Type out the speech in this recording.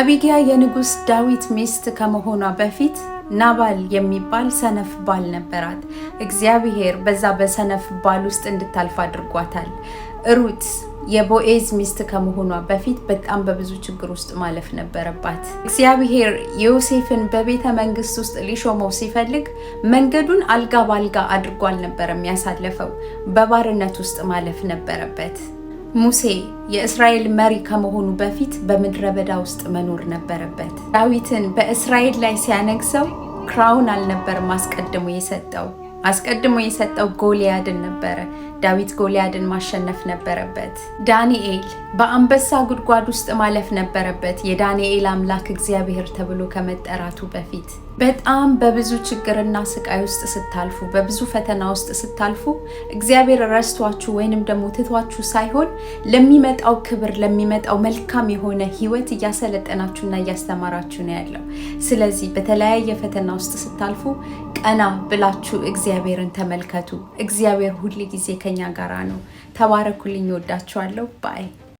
አቢግያ የንጉስ ዳዊት ሚስት ከመሆኗ በፊት ናባል የሚባል ሰነፍ ባል ነበራት። እግዚአብሔር በዛ በሰነፍ ባል ውስጥ እንድታልፍ አድርጓታል። ሩት የቦኤዝ ሚስት ከመሆኗ በፊት በጣም በብዙ ችግር ውስጥ ማለፍ ነበረባት። እግዚአብሔር ዮሴፍን በቤተ መንግስት ውስጥ ሊሾመው ሲፈልግ መንገዱን አልጋ ባልጋ አድርጎ አልነበረም ያሳለፈው፣ በባርነት ውስጥ ማለፍ ነበረበት። ሙሴ የእስራኤል መሪ ከመሆኑ በፊት በምድረ በዳ ውስጥ መኖር ነበረበት። ዳዊትን በእስራኤል ላይ ሲያነግሰው ክራውን አልነበረም አስቀድሞ የሰጠው ጎልያድን ነበረ። ዳዊት ጎልያድን ማሸነፍ ነበረበት። ዳንኤል በአንበሳ ጉድጓድ ውስጥ ማለፍ ነበረበት፣ የዳንኤል አምላክ እግዚአብሔር ተብሎ ከመጠራቱ በፊት። በጣም በብዙ ችግርና ስቃይ ውስጥ ስታልፉ፣ በብዙ ፈተና ውስጥ ስታልፉ እግዚአብሔር ረስቷችሁ ወይንም ደግሞ ትቷችሁ ሳይሆን ለሚመጣው ክብር፣ ለሚመጣው መልካም የሆነ ህይወት እያሰለጠናችሁና እያስተማራችሁ ነው ያለው። ስለዚህ በተለያየ ፈተና ውስጥ ስታልፉ ቀና ብላችሁ እግዚአብሔርን ተመልከቱ። እግዚአብሔር ሁሉ ጊዜ ከኛ ጋራ ነው። ተባረኩልኝ። ወዳችኋለሁ። ባይ